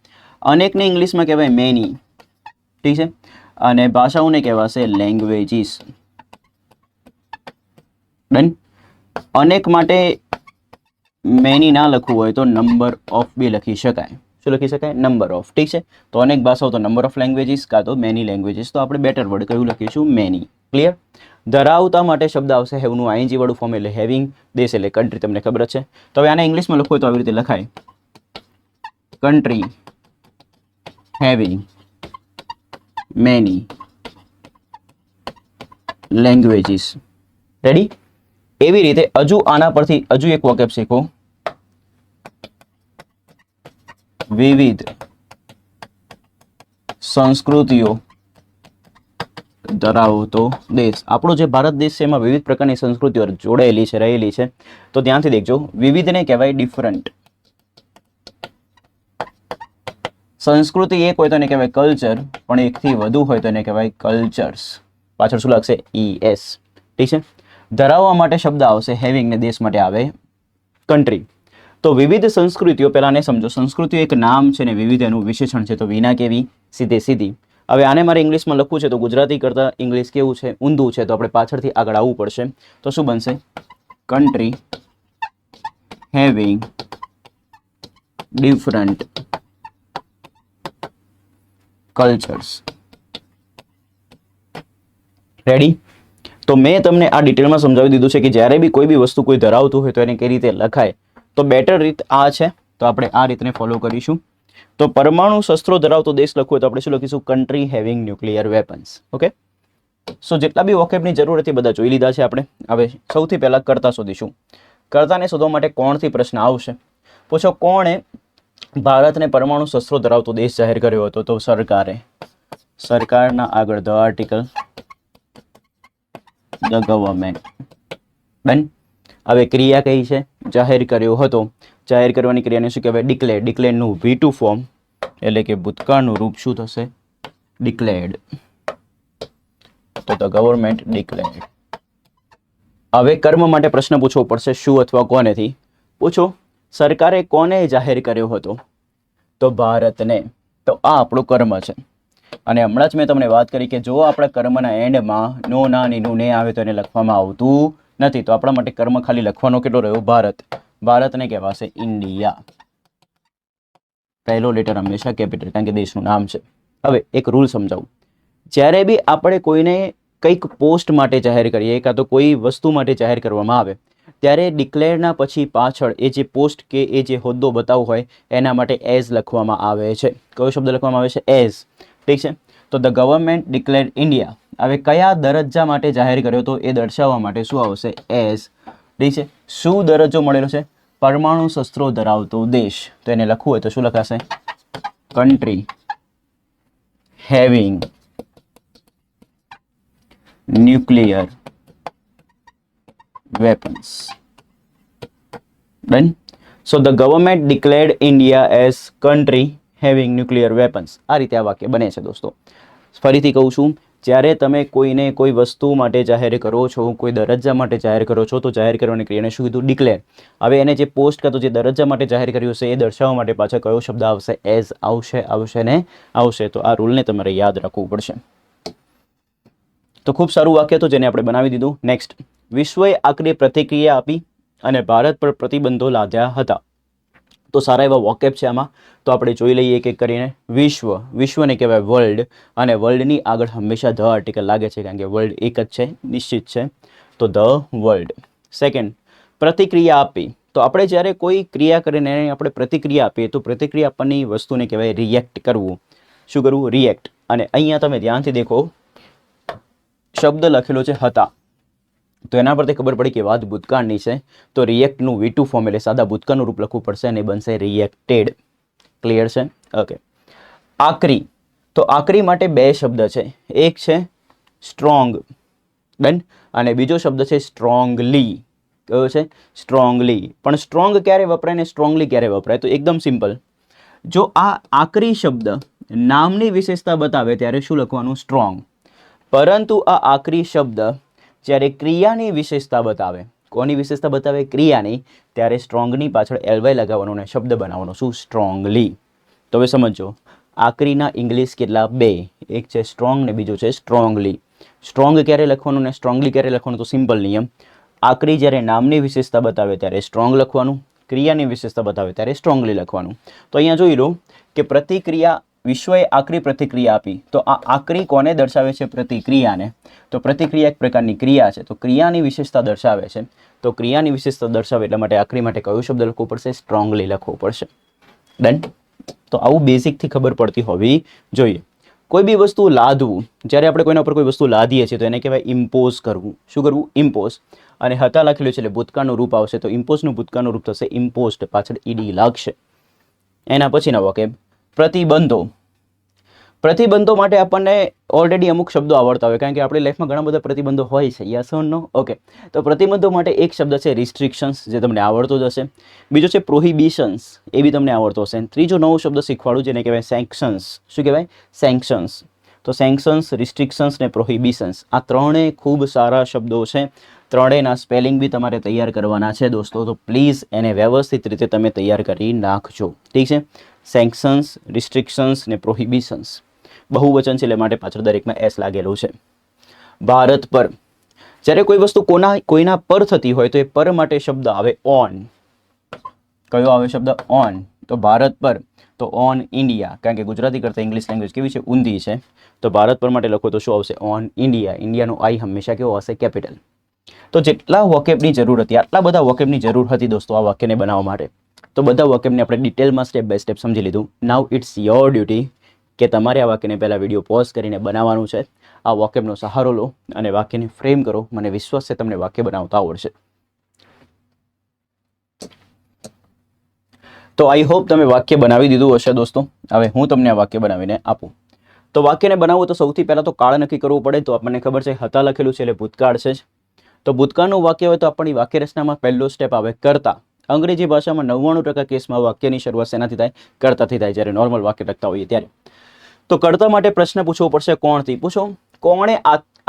S1: અનેકને ઇંગ્લિશમાં કહેવાય મેની. ઠીક છે, અને ભાષાઓને કહેવાશે લેંગ્વેજીસ. ડન. અનેક માટે મેની ના લખવું હોય તો નંબર ઓફ બી લખી શકાય. શું લખી શકાય, નંબર ઓફ. ઠીક છે, તો અનેક ભાષાઓ તો નંબર ઓફ લેંગ્વેજીસ કાં તો મેની લેંગ્વેજીસ. તો આપણે બેટર વર્ડ કયું લખીશું, મેની. ક્લિયર. ધરાવતા માટે શબ્દ આવશે હેવનું આઈએનજી વાળું ફોર્મ એટલે હેવિંગ. દેશ એટલે કન્ટ્રી, તમને ખબર જ છે. તો હવે આને ઇંગ્લિશમાં લખવું હોય તો આવી રીતે લખાય, country having many languages. Ready. એવી રીતે હજુ આના પરથી હજુ એક વોકેબ શીખો, વિવિધ સંસ્કૃતિઓ ધરાવતો દેશ. આપણો જે ભારત દેશ છે એમાં વિવિધ પ્રકારની સંસ્કૃતિઓ જોડાયેલી છે, રહેલી છે. તો ધ્યાનથી દેખજો, વિવિધને કહેવાય ડિફરન્ટ. સંસ્કૃતિ એક હોય તો એને કહેવાય કલ્ચર, પણ એકથી વધુ હોય તો એને કહેવાય કલ્ચર્સ. પાછળ શું લાગશે, ES. ઠીક છે. ધરાવવા માટે શબ્દ આવશે હેવિંગ ને દેશ માટે આવે કન્ટ્રી. તો વિવિધ સંસ્કૃતિઓ, પહેલાં ને સમજો, સંસ્કૃતિઓ એક નામ છે ને વિવિધ એનું વિશેષણ છે તો વિના કેવી, સીધે સીધી. હવે આને મારે ઇંગ્લિશમાં લખવું છે તો ગુજરાતી કરતાં ઇંગ્લિશ કેવું છે, ઊંધું છે. તો આપણે પાછળથી આગળ આવવું પડશે. તો શું બનશે, country having different cultures. Ready. તો મેં તમને આ ડિટેલમાં સમજાવી દીધું છે કે જ્યારે બી કોઈ બી વસ્તુ કોઈ ધરાવતું હોય તો એને કઈ રીતે લખાય. તો બેટર રીત આ છે, તો આપણે આ રીતને ફોલો કરીશું. તો પરમાણુ શસ્ત્રો ધરાવતો દેશ લખવું હોય તો આપણે શું લખીશું, country having nuclear weapons. Okay. સો જેટલા બી વોકેબની જરૂર હતી બધા જોઈ લીધા છે આપણે. હવે સૌથી પહેલાં કર્તા શોધીશું. કર્તાને શોધવા માટે કોણથી પ્રશ્ન આવશે. પૂછો, કોણે ભારતને પરમાણુ શસ્ત્રો ધરાવતો દેશ જાહેર કર્યો હતો? તો સરકારે. સરકારના આગળ the article, the government. Done. હવે ક્રિયા કઈ છે, જાહેર કર્યો હતો. જાહેર કરવાની ક્રિયાને શું કહેવાય, ડિક્લેર. ડિક્લેરનું V2 ફોર્મ એટલે કે ભૂતકાળનું રૂપ શું થશે, ડિક્લેર્ડ. તો ધ ગવર્મેન્ટ ડિક્લેર્ડ. હવે કર્મ માટે પ્રશ્ન પૂછવો પડશે, શું અથવા કોનેથી. પૂછો, સરકારે કોને જાહેર કર્યો હતો? તો ભારતને. તો આ આપણું કર્મ છે. અને હમણાં જ મેં તમને વાત કરી કે જો આપણા કર્મના એન્ડમાં નો, ના, ની, નું, ને આવે તો એને લખવામાં આવતું નથી. તો આપણા માટે કર્મ ખાલી લખવાનો કેટલો રહ્યો, ભારત. ભારતને કહેવાશે ઇન્ડિયા. પહેલો લેટર હંમેશા કેપિટલ, કારણ કે દેશનું નામ છે. હવે એક રૂલ સમજાવું. જ્યારે બી આપણે કોઈને કંઈક પોસ્ટ માટે જાહેર કરીએ કાં તો કોઈ વસ્તુ માટે જાહેર કરવામાં આવે ત્યારે ડિક્લેરના પછી પાછળ એ જે પોસ્ટ કે એ જે હોદ્દો બતાવવો હોય એના માટે એઝ લખવામાં આવે છે. કયો શબ્દ લખવામાં આવે છે? એઝ. ઠીક છે. તો ધ ગવર્મેન્ટ ડિક્લેર ઇન્ડિયા, હવે કયા દરજ્જા માટે જાહેર કર્યો તો એ દર્શાવવા માટે શું આવશે? એઝ. ઠીક છે. શું દરજ્જો મળેલો છે? પરમાણુ શસ્ત્રો ધરાવતો દેશ. તો એને લખવું હોય તો શું લખાશે? Country having nuclear weapons. Done. So the government declared India as country having nuclear weapons. આ રીતે આ વાક્ય બને છે દોસ્તો. ફરીથી કહું છું, જ્યારે તમે કોઈને કોઈ વસ્તુ માટે જાહેર કરો છો, કોઈ દરજ્જા માટે જાહેર કરો છો, તો જાહેર કરવાની ક્રિયાને શું કીધું? ડિક્લેર. હવે એને જે પોસ્ટ કરતો જે દરજ્જા માટે જાહેર કર્યું છે એ દર્શાવવા માટે પાછળ કયો શબ્દ આવશે? એઝ આવશે. આવશે ને આવશે. તો આ રૂલને તમારે યાદ રાખવું પડશે. તો ખૂબ સારું વાક્ય તો જેને આપણે બનાવી દીધું. નેક્સ્ટ, વિશ્વએ આકરી પ્રતિક્રિયા આપી અને ભારત પર પ્રતિબંધો લાદ્યા હતા. તો સારા એવા વોકેબ છે આમાં, તો આપણે જોઈ લઈએ એક એક કરીને. વિશ્વ, વિશ્વને કહેવાય વર્લ્ડ, અને વર્લ્ડની આગળ હંમેશા ધ આર્ટિકલ લાગે છે કારણ કે વર્લ્ડ એક જ છે, નિશ્ચિત છે, તો ધ વર્લ્ડ. સેકન્ડ, પ્રતિક્રિયા આપી. તો આપણે જ્યારે કોઈ ક્રિયા કરીને આપણે પ્રતિક્રિયા આપીએ તો પ્રતિક્રિયા આપવાની વસ્તુને કહેવાય રિએક્ટ કરવું. શું કરવું? રિએક્ટ. અને અહીંયા તમે ધ્યાનથી દેખો, શબ્દ લખેલો છે હતા, તો એના પરથી ખબર પડી કે વાત ભૂતકાળની છે, તો રિએક્ટનું V2 ફોર્મ એટલે સાદા ભૂતકાળનું રૂપ લખવું પડશે અને બનશે રિએક્ટેડ. ક્લિયર છે? ઓકે. આકરી. તો આકરી માટે બે શબ્દ છે, એક છે સ્ટ્રોંગ, ડન, અને બીજો શબ્દ છે સ્ટ્રોંગલી. કયો છે? સ્ટ્રોંગલી. પણ સ્ટ્રોંગ ક્યારે વપરાય ને સ્ટ્રોંગલી ક્યારે વપરાય? તો એકદમ સિમ્પલ. જો આ આકરી શબ્દ નામની વિશેષતા બતાવે ત્યારે શું લખવાનું? સ્ટ્રોંગ. પરંતુ આ આકરી શબ્દ જ્યારે ક્રિયાની વિશેષતા બતાવે, કોની વિશેષતા બતાવે? ક્રિયાની, ત્યારે સ્ટ્રોંગની પાછળ LY લગાવવાનો અને શબ્દ બનાવવાનો. શું? સ્ટ્રોંગલી. તો હવે સમજો, આકરીના ઇંગ્લિશ કેટલા? બે. એક છે સ્ટ્રોંગ ને બીજું છે સ્ટ્રોંગલી. સ્ટ્રોંગ ક્યારે લખવાનું ને સ્ટ્રોંગલી ક્યારે લખવાનું? તો સિમ્પલ નિયમ, આકરી જ્યારે નામની વિશેષતા બતાવે ત્યારે સ્ટ્રોંગ લખવાનું, ક્રિયાની વિશેષતા બતાવે ત્યારે સ્ટ્રોંગલી લખવાનું. તો અહીંયા જોઈ લો કે પ્રતિક્રિયા, વિશ્વએ આકરી પ્રતિક્રિયા આપી, તો આ આકરી કોને દર્શાવે છે? પ્રતિક્રિયાને. તો પ્રતિક્રિયા એક પ્રકારની ક્રિયા છે, તો ક્રિયાની વિશેષતા દર્શાવે છે, તો ક્રિયાની વિશેષતા દર્શાવે એટલા માટે આકરી માટે કયો શબ્દ લખવો પડશે? સ્ટ્રોંગલી લખવો પડશે. ડન. તો આવું બેઝિકથી ખબર પડતી હોવી જોઈએ. કોઈ બી વસ્તુ લાદવું, જ્યારે આપણે કોઈના ઉપર કોઈ વસ્તુ લાદીએ છીએ તો એને કહેવાય ઇમ્પોઝ કરવું. શું કરવું? ઇમ્પોઝ. અને હતા લખેલું છે એટલે ભૂતકાળનું રૂપ આવશે, તો ઇમ્પોઝનું ભૂતકાળનું રૂપ થશે ઇમ્પોઝડ, પાછળ ED લાગશે. એના પછીના વોકેબ, પ્રતિબંધો. પ્રતિબંધો માટે આપણને ઓલરેડી અમુક શબ્દો આવડતા હોય કારણ કે આપણી લાઈફમાં ઘણા બધા પ્રતિબંધો હોય છે. Yes or no? ઓકે. તો પ્રતિબંધો માટે એક શબ્દ છે રિસ્ટ્રિક્શન્સ, જે તમને આવડતો જ હશે. બીજો છે પ્રોહિબિશન્સ, એ બી તમને આવડતો હશે. ત્રીજો નવો શબ્દ શીખવાડું જેને કહેવાય સેન્ક્શન્સ. શું કહેવાય? સેન્ક્શન્સ. તો સેન્ક્શન્સ, રિસ્ટ્રિક્શન્સ ને પ્રોહિબિશન્સ, આ ત્રણેય ખૂબ સારા શબ્દો છે. ત્રણેયના સ્પેલિંગ બી તમારે તૈયાર કરવાના છે દોસ્તો, તો પ્લીઝ એને વ્યવસ્થિત રીતે તમે તૈયાર કરી નાખજો. ઠીક છે? સેન્ક્શન્સ, રિસ્ટ્રિક્શન્સ ને પ્રોહિબિશન્સ. બહુવચન છે એટલે માટે પાછળ દરેકમાં S લાગેલું છે. ભારત પર. જ્યારે કોઈ વસ્તુ કોઈના પર થતી હોય તો એ પર માટે શબ્દ આવે ઓન. કયો આવે શબ્દ? ઓન. તો ભારત પર, તો ઓન ઇન્ડિયા, કારણ કે ગુજરાતી કરતાં ઇંગ્લિશ લેંગ્વેજ કેવી છે? ઊંધી છે. તો ભારત પર માટે લખો તો શું આવશે? On India. ઇન્ડિયાનો I હંમેશા કેવો હશે? કેપિટલ. તો જેટલા વોકેબની જરૂર હતી, આટલા બધા વોકેબની જરૂર હતી દોસ્તો આ વાક્યને બનાવવા માટે, તો બધા વોકેબને આપણે ડિટેલમાં સ્ટેપ બાય સ્ટેપ સમજી લીધું. નાઉ ઇટ્સ યોર ડ્યુટી કે તમારે આ વાક્યને પહેલાં વિડીયો પોઝ કરીને બનાવવાનું છે. આ વોકેબનો સહારો લો અને વાક્યને ફ્રેમ કરો. મને વિશ્વાસ છે તમને વાક્ય બનાવતા આવડશે. તો આઈ હોપ તમે વાક્ય બનાવી દીધું હશે દોસ્તો. હવે હું તમને આ વાક્ય બનાવીને આપું. તો વાક્યને બનાવવું તો સૌથી પહેલાં તો કાળ નક્કી કરવું પડે. તો આપણને ખબર છે હતા લખેલું છે એટલે ભૂતકાળ છે જ. તો ભૂતકાળનું વાક્ય હોય તો આપણી વાક્ય રચનામાં પહેલો સ્ટેપ આવે કરતા. અંગ્રેજી ભાષામાં 99% કેસમાં વાક્યની શરૂઆત શેનાથી થાય? કરતાથી થાય, જ્યારે નોર્મલ વાક્ય લખતા હોઈએ ત્યારે. તો કરતા માટે પ્રશ્ન પૂછવો પડશે કોણથી? પૂછો, કોણે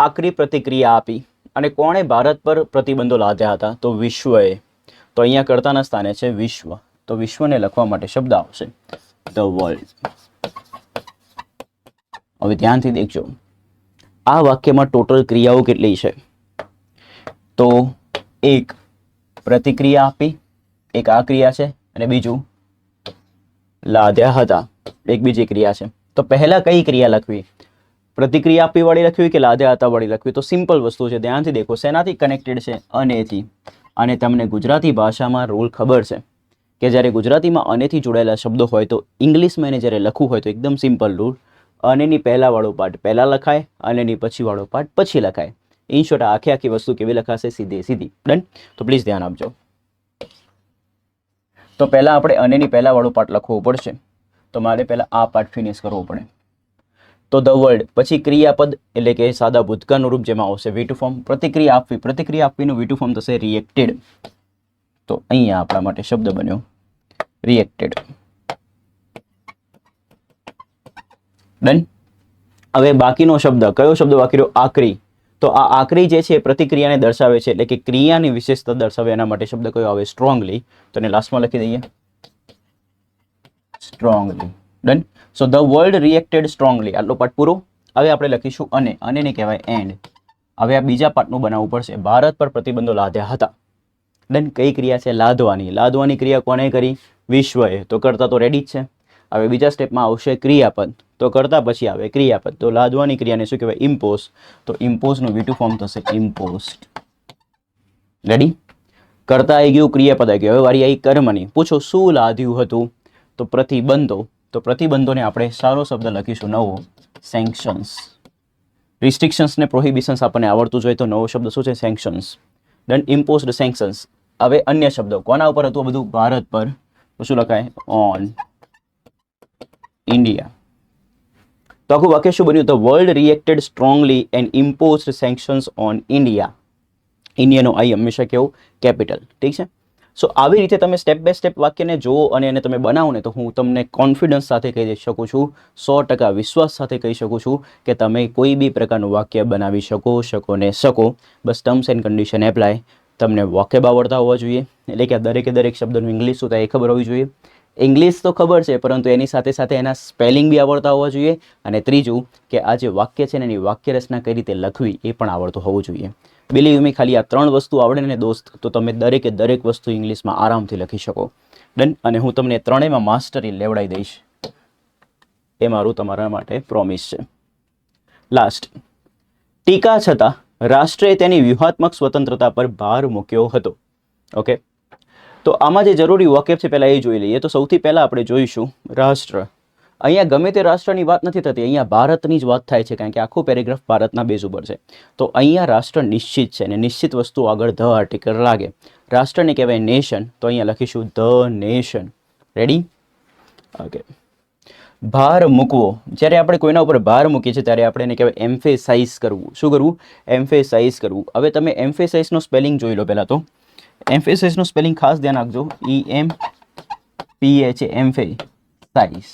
S1: આકરી પ્રતિક્રિયા આપી અને કોણે ભારત પર પ્રતિબંધો લાદ્યા હતા? તો વિશ્વએ. તો અહીંયા કરતાના સ્થાને છે વિશ્વ, તો વિશ્વને લખવા માટે શબ્દ આવશે ધ વર્લ્ડ. હવે ધ્યાનથી દેખજો, આ વાક્યમાં ટોટલ ક્રિયાઓ કેટલી છે? તો એક પ્રતિક્રિયા આપી, એક આ ક્રિયા છે, અને બીજું લાદ્યા હતા, એક બીજી ક્રિયા છે. તો પહેલા કઈ ક્રિયા લખવી? પ્રતિક્રિયા આપી વાળી લખવી કે લાદ્યા હતા વાળી લખવી? તો સિમ્પલ વસ્તુ છે, ધ્યાનથી દેખો. શેનાથી કનેક્ટેડ છે? અનેથી. અને તમને ગુજરાતી ભાષામાં રૂલ ખબર છે કે જ્યારે ગુજરાતીમાં અનેથી જોડાયેલા શબ્દો હોય તો ઇંગ્લિશમાં એને જ્યારે લખવું હોય તો એકદમ સિમ્પલ રૂલ, અનેની પહેલાંવાળો પાર્ટ પહેલાં લખાય, અનેની પછીવાળો પાર્ટ પછી લખાય. ઇન શોર્ટ આખી વસ્તુ કેવી લખાશે? સીધી સીધી. ડન? તો પ્લીઝ ધ્યાન આપજો. તો પહેલાં આપણે અનેની પહેલાંવાળો પાર્ટ લખવો પડશે. તો મારે પહેલાં આ પાર્ટ ફિનિશ કરવો પડે. તો ધ વર્લ્ડ, પછી ક્રિયાપદ એટલે કે સાદા ભૂતકાળનું રૂપ જેમાં આવશે વી ટુ ફોર્મ. પ્રતિક્રિયા આપવીનું વી ટુ ફોર્મ થશે રિએક્ટેડ. તો અહીંયા આપણા માટે શબ્દ બન્યો રિએક્ટેડ. ડન? હવે બાકીનો શબ્દ, કયો શબ્દ બાકી રહ્યો? આકરી. તો આ આકરી જે છે એ પ્રતિક્રિયાને દર્શાવે છે, એટલે કે ક્રિયાની વિશેષતા દર્શાવે. એના માટે શબ્દ કયો આવે? સ્ટ્રોંગલી. તો એને લાસ્ટમાં લખી દઈએ strongly. Done? So the world reacted strongly. આટલો પાર્ટ પૂરો. હવે આપણે લખીશું અનેને કહેવાય એન્ડ. હવે આ બીજા પાર્ટનું બનાવવું પડશે. ભારત પર પ્રતિબંધો લાદ્યા હતા. ડન? કઈ ક્રિયા છે? લાદવાની. લાદવાની ક્રિયા કોને કરી? વિશ્વએ. તો કરતા તો રેડી જ છે. હવે બીજા સ્ટેપમાં આવશે ક્રિયાપદ. તો કરતા પછી આવે ક્રિયાપદ. તો લાદવાની ક્રિયાને શું કહેવાય? ઇમ્પોઝ. તો ઇમ્પોઝનું વી ટુ ફોર્મ થશે ઇમ્પોઝડ. રેડી? કરતા આવી ગયું, ક્રિયાપદ આવી ગયું. હવે વારી આવી કર્મની. પૂછો શું લાદ્યું હતું? તો પ્રતિબંધો. તો પ્રતિબંધોને આપણે સારો શબ્દ લખીશું નવો, સેન્કશન્સ. રિસ્ટ્રિક્શન્સ ને પ્રોહિબિશન્સ આપણને આવડતું જોઈએ તો નવો શબ્દ શું છે? સેન્કશન્સ. ડન? ઇમ્પોઝડ સેન્કશન્સ. હવે અન્ય શબ્દો કોના ઉપર હતું? બધું ભારત પર. તો શું લખાય? On India. તો આખું વાક્ય શું બન્યું? The world reacted strongly and imposed sanctions on India. ઇન્ડિયાનો આઈ હંમેશા કેવું? કેપિટલ. ઠીક છે? સો આવી રીતે તમે સ્ટેપ બાય સ્ટેપ વાક્યને જુઓ અને એને તમે બનાવો ને તો હું તમને કોન્ફિડન્સ સાથે કહી શકું છું, 100% વિશ્વાસ સાથે કહી શકું છું કે તમે કોઈ બી પ્રકારનું વાક્ય બનાવી શકો ને શકો. બસ ટર્મ્સ એન્ડ કન્ડિશન એપ્લાય. તમને વોકેબ આવડતા હોવા જોઈએ, એટલે કે દરેક શબ્દનું ઇંગ્લિશ શું થાય એ ખબર હોવી જોઈએ. ઇંગ્લિશ તો ખબર છે પરંતુ એની સાથે એના સ્પેલિંગ બી આવડતા હોવા જોઈએ. અને ત્રીજું કે આ જે વાક્ય છે ને એની વાક્ય રચના કઈ રીતે લખવી એ પણ આવડતું હોવું જોઈએ. બિલીવ મી, ખાલી આ 3 વસ્તુ આવડે ને દોસ્ત તો તમે દરેક વસ્તુ ઇંગ્લિશમાં આરામથી લખી શકો. ડન? અને હું તમને ત્રણેયમાં માસ્ટરી લેવડાવી દઈશ, એ મારું તમારા માટે પ્રોમિસ છે. લાસ્ટ, ટીકા છતાં રાષ્ટ્રએ તેની વ્યૂહાત્મક સ્વતંત્રતા પર ભાર મૂક્યો હતો. ઓકે, તો આમાં જે જરૂરી વાક્ય છે પહેલાં એ જોઈ લઈએ. તો સૌથી પહેલાં આપણે જોઈશું રાષ્ટ્ર. અહીંયા ગમે તે રાષ્ટ્રની વાત નથી થતી, અહીંયા ભારતની જ વાત થાય છે, કારણ કે આખું પેરેગ્રાફ ભારતના બેઝ ઉપર છે. તો અહીંયા રાષ્ટ્ર નિશ્ચિત છે અને નિશ્ચિત વસ્તુ આગળ ધ આર્ટિકલ લાગે. રાષ્ટ્રને કહેવાય નેશન, તો અહીંયા લખીશું ધ નેશન. રેડી? ઓકે. ભાર મૂકવો. જ્યારે આપણે કોઈના ઉપર ભાર મૂકીએ છીએ ત્યારે આપણે એને કહેવાય એમ્ફેસાઇઝ કરવું. શું કરવું? એમ્ફેસાઇઝ કરવું. હવે તમે એમ્ફેસાઇઝનો સ્પેલિંગ જોઈ લો પહેલાં તો. એમ્ફેસાઇઝનું સ્પેલિંગ ખાસ ધ્યાન રાખજો, EMPH, એમ્ફેસાઇઝ.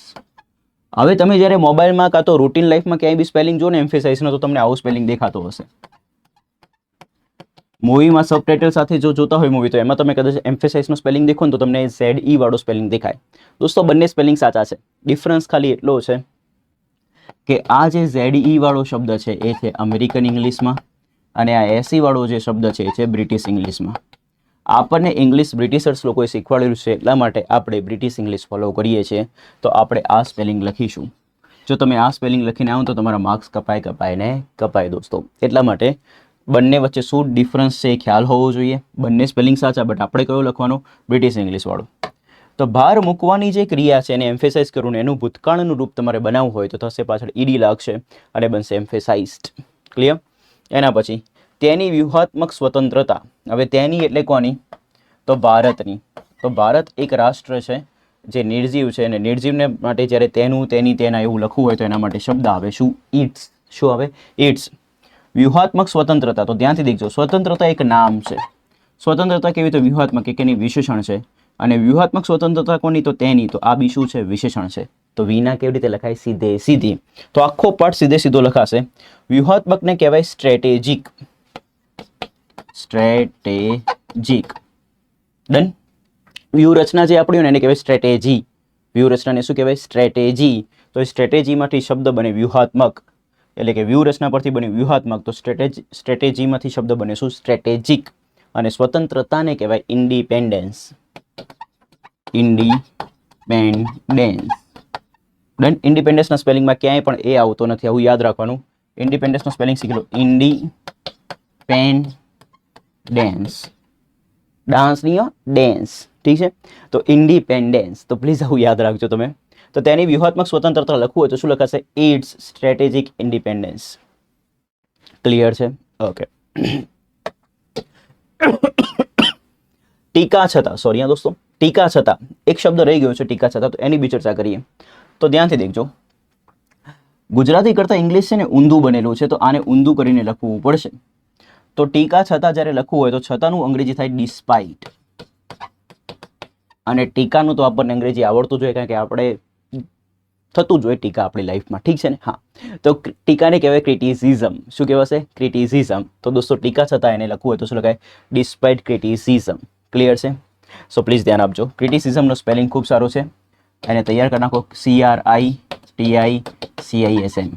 S1: હવે તમે જ્યારે મોબાઈલમાં કાં તો રૂટીન લાઈફમાં ક્યાંય બી સ્પેલિંગ જો ને એમ્ફેસાઇઝનો તો તમને આવું સ્પેલિંગ દેખાતો હશે. મૂવીમાં સબટાઇટલ સાથે જો જોતા હોય મૂવી તો એમાં તમે કદાચ એમ્ફેસાઇઝનો સ્પેલિંગ દેખો ને તો તમને ZE વાળો સ્પેલિંગ દેખાય. દોસ્તો બંને સ્પેલિંગ સાચા છે. ડિફરન્સ ખાલી એટલો છે કે આ જે ZE વાળો શબ્દ છે એ છે અમેરિકન ઇંગ્લિશમાં અને આ SE વાળો જે શબ્દ છે એ છે બ્રિટિશ ઇંગ્લિશમાં. આપણને ઇંગ્લિશ બ્રિટિશર્સ લોકોએ શીખવાડેલું છે, એટલા માટે આપણે બ્રિટિશ ઇંગ્લિશ ફોલો કરીએ છીએ. તો આપણે આ સ્પેલિંગ લખીશું. જો તમે આ સ્પેલિંગ લખીને આવો તો તમારા માર્ક્સ કપાય દોસ્તો. એટલા માટે બંને વચ્ચે શું ડિફરન્સ છે એ ખ્યાલ હોવો જોઈએ. બંને સ્પેલિંગ સાચા, બટ આપણે કયો લખવાનો? બ્રિટિશ ઇંગ્લિશવાળો. તો ભાર મૂકવાની જે ક્રિયા છે એને એમ્ફેસાઇઝ કરવું ને એનું ભૂતકાળનું રૂપ તમારે બનાવવું હોય તો થશે પાછળ ED લાગશે અને બનશે એમ્ફેસાઇઝડ. ક્લિયર? એના પછી તેની વ્યૂહાત્મક સ્વતંત્રતા. હવે તેની એટલે કોની? તો ભારતની. તો ભારત એક રાષ્ટ્ર છે જે નિર્જીવ છે અને નિર્જીવને માટે જ્યારે તેનું, તેની, તેના એવું લખવું હોય તો એના માટે શબ્દ આવે શું? ઇટ્સ. શું આવે? ઇટ્સ. વ્યૂહાત્મક સ્વતંત્રતા. તો ધ્યાનથી દેખજો, સ્વતંત્રતા એક નામ છે. સ્વતંત્રતા કેવી? તો વ્યૂહાત્મક, એક એની વિશેષણ છે. અને વ્યૂહાત્મક સ્વતંત્રતા કોની? તો તેની. તો આ બી શું છે? વિશેષણ છે. તો વિના કેવી રીતે લખાય? સીધી. તો આખો પાઠ સીધો લખાશે. વ્યૂહાત્મકને કહેવાય સ્ટ્રેટેજિક. ડન? વ્યૂહરચના જે આપણી હોય ને એને કહેવાય સ્ટ્રેટેજી. વ્યૂહરચનાને શું કહેવાય? સ્ટ્રેટેજી. તો સ્ટ્રેટેજીમાંથી શબ્દ બને વ્યૂહાત્મક, એટલે કે વ્યૂહરચના પરથી બને વ્યૂહાત્મક. તો સ્ટ્રેટેજીમાંથી શબ્દ બને શું? સ્ટ્રેટેજિક. અને સ્વતંત્રતાને કહેવાય ઇન્ડિપેન્ડન્સ. ડન? ઇન્ડિપેન્ડન્સના સ્પેલિંગમાં ક્યાંય પણ એ આવતો નથી, આવું યાદ રાખવાનું. ઇન્ડિપેન્ડન્સનો સ્પેલિંગ શીખી લો, ઇન્ડિપેન્ડન્સ. ડાન્સ નહીં, ડેન્સ, ઠીક છે. તો ઇન્ડિપેન્ડન્સ, તો પ્લીઝ આવું યાદ રાખજો તમે. તો તેની વ્યૂહાત્મક સ્વતંત્રતા લખવું હોય તો શું લખાશે? It's strategic independence. ક્લિયર છે? ઓકે. ટીકા છતાં, સોરી હા દોસ્તો, ટીકા છતાં એક શબ્દ રહી ગયો છે, ટીકા છતાં, તો એની બી ચર્ચા કરીએ. તો ધ્યાનથી દેખજો, ગુજરાતી કરતાં ઇંગ્લિશ છે ને ઊંધું બનેલું છે, તો આને ઊંધું કરીને લખવું પડશે. તો ટીકા છતાં જ્યારે લખવું હોય તો છતાંનું અંગ્રેજી થાય ડિસ્પાઇટ, અને ટીકાનું તો આપણને અંગ્રેજી આવડતું જોઈએ, કારણ કે આપણે થતું જોઈએ ટીકા આપણી લાઈફમાં, ઠીક છે ને? હા. તો ટીકાને કહેવાય ક્રિટિસિઝમ. શું કહેવાશે? ક્રિટિસિઝમ. તો દોસ્તો ટીકા છતાં એને લખવું હોય તો શું લખાય? Despite criticism. ક્લિયર છે? સો પ્લીઝ ધ્યાન આપજો. ક્રિટિસિઝમનો સ્પેલિંગ ખૂબ સારો છે, એને તૈયાર કરી નાખો. CRITICISM.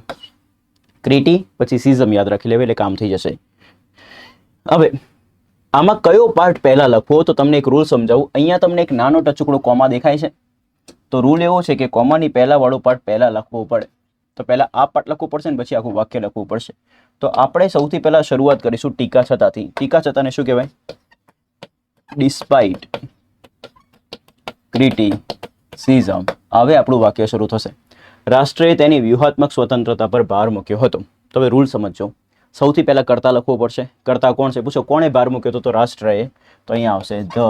S1: ક્રિટી પછી સિઝમ યાદ રાખી લેવું એટલે કામ થઈ જશે. હવે આમાં કયો પાર્ટ પહેલા લખવો, તો તમને એક રૂલ સમજાવું. અહીંયા તમને એક નાનો ટચુકડો કોમા દેખાય છે, તો રૂલ એવો છે કે કોમાની પહેલા વાળો પાર્ટ પહેલા લખવો પડે. તો પહેલા આ પાર્ટ લખવું પડશે ને પછી આખું વાક્ય લખવું પડશે. તો આપણે સૌથી પહેલા શરૂઆત કરીશું ટીકા છતાંથી. ટીકા છતાંને શું કહેવાય? Despite criticism. હવે આપણું વાક્ય શરૂ થશે. રાષ્ટ્રએ તેની વ્યૂહાત્મક સ્વતંત્રતા પર ભાર મૂક્યો હતો. તો હવે રૂલ સમજો. સૌથી પહેલા કર્તા લખવું પડશે. કર્તા કોણ છે? પૂછો કોણે ભાર મૂક્યો હતો? તો રાષ્ટ્રએ. તો અહીંયા આવશે ધ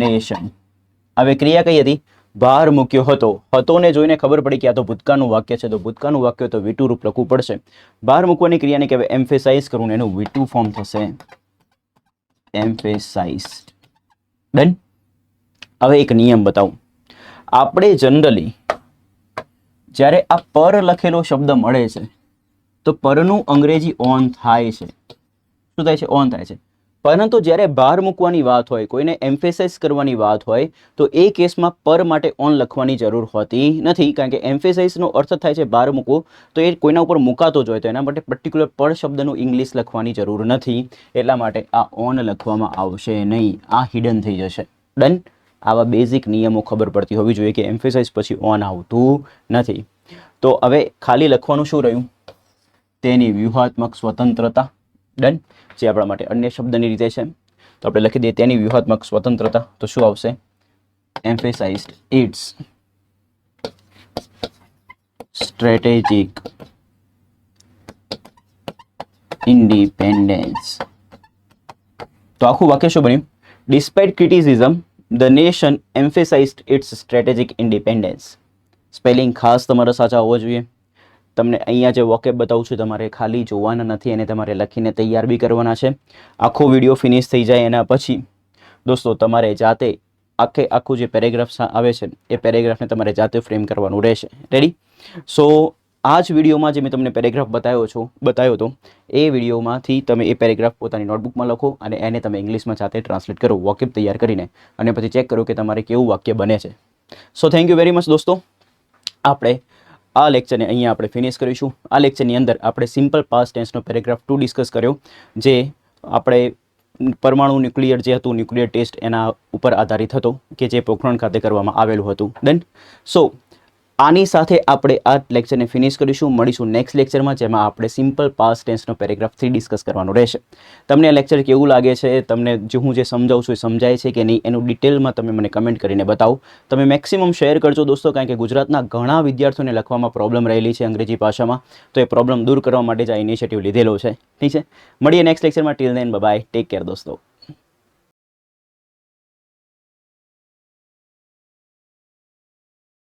S1: નેશન. હવે ક્રિયા કઈ હતી? ભાર મૂક્યો હતો. હતોને જોઈને ખબર પડી કે આ તો ભૂતકાળનું વાક્ય છે, તો ભૂતકાળનું વાક્ય તો V2 રૂપ લખવું પડશે. ભાર મૂકવાની ક્રિયાને કહેવાય એમ્ફેસાઇઝ કરવું, એનું V2 ફોર્મ થશે એમ્ફેસાઇઝ. ડન. હવે એક નિયમ બતાવું. આપણે જનરલી જ્યારે આ પર લખેલો શબ્દ મળે છે તો પરનું અંગ્રેજી ઓન થાય છે. શું થાય છે? ઓન થાય છે. પરંતુ જ્યારે ભાર મૂકવાની વાત હોય, કોઈને એમ્ફેસાઇઝ કરવાની વાત હોય, તો એ કેસમાં પર માટે ઓન લખવાની જરૂર હોતી નથી, કારણ કે એમ્ફેસાઇઝનો અર્થ થાય છે ભાર મૂકવો, તો એ કોઈના ઉપર મુકાતો જ હોય, તો એના માટે પર્ટિક્યુલર પર શબ્દનું ઇંગ્લિશ લખવાની જરૂર નથી. એટલા માટે આ ઓન લખવામાં આવશે નહીં, આ હિડન થઈ જશે. ડન. આવા બેઝિક નિયમો ખબર પડતી હોવી જોઈએ કે એમ્ફેસાઇઝ પછી ઓન આવતું નથી. તો હવે ખાલી લખવાનું શું રહ્યું? તેની વ્યૂહાત્મક સ્વતંત્રતા. ડન. જે આપણા માટે અન્ય શબ્દની રીતે છે, તો આપણે લખી દઈએ તેની વ્યૂહાત્મક સ્વતંત્રતા. તો શું આવશે? Emphasized its strategic independence. તો આખું વાક્ય શું બન્યું? Despite criticism the nation emphasized its strategic independence. Spelling ખાસ તમારા સાચા હોવા જોઈએ. તમને અહીંયા જે વોકેબ બતાવું છું તમારે ખાલી જોવાના નથી, અને તમારે લખીને તૈયાર બી કરવાના છે. આખો વિડીયો ફિનિશ થઈ જાય એના પછી દોસ્તો તમારે જાતે આખું જે પેરેગ્રાફ આવે છે એ પેરેગ્રાફને તમારે જાતે ફ્રેમ કરવાનું રહેશે. રેડી? સો આ જ વિડીયોમાં જે મેં તમને પેરેગ્રાફ બતાવ્યો હતો એ વિડીયોમાંથી તમે એ પેરેગ્રાફ પોતાની નોટબુકમાં લખો અને એને તમે ઇંગ્લિશમાં જાતે ટ્રાન્સલેટ કરો વોકેબ તૈયાર કરીને, અને પછી ચેક કરો કે તમારે કેવું વાક્ય બને છે. So thank you very much દોસ્તો. આપણે આ લેક્ચરને અહીંયા આપણે ફિનિશ કરીશું. આ લેક્ચરની અંદર આપણે સિમ્પલ પાસ્ટ ટેન્સનો પેરેગ્રાફ 2 ડિસ્કસ કર્યો, જે આપણે પરમાણુ ન્યુક્લિયર જે હતું, ન્યુક્લિયર ટેસ્ટ એના ઉપર આધારિત હતો, કે જે પોખરણ ખાતે કરવામાં આવેલું હતું. ડન. સો આની સાથે આપણે આ લેક્ચરને ફિનિશ કરીશું. મળીશું નેક્સ્ટ લેક્ચરમાં, જેમાં આપણે સિમ્પલ પાસ્ટ ટેન્સનો પેરેગ્રાફ 3 ડિસ્કસ કરવાનો રહેશે. તમને આ લેક્ચર કેવું લાગે છે, તમને હું જે સમજાવું છું એ સમજાય છે કે નહીં, એનું ડિટેલમાં તમે મને કમેન્ટ કરીને બતાવો. તમે મેક્સિમમ શેર કરજો દોસ્તો, કારણ કે ગુજરાતના ઘણા વિદ્યાર્થીઓને લખવામાં પ્રોબ્લેમ રહેલી છે અંગ્રેજી ભાષામાં, તો એ પ્રોબ્લેમ દૂર કરવા માટે જ આ ઇનિશિયેટિવ લીધેલો છે. ઠીક છે? મળીએ નેક્સ્ટ લેક્ચરમાં. Till then by, take care દોસ્તો.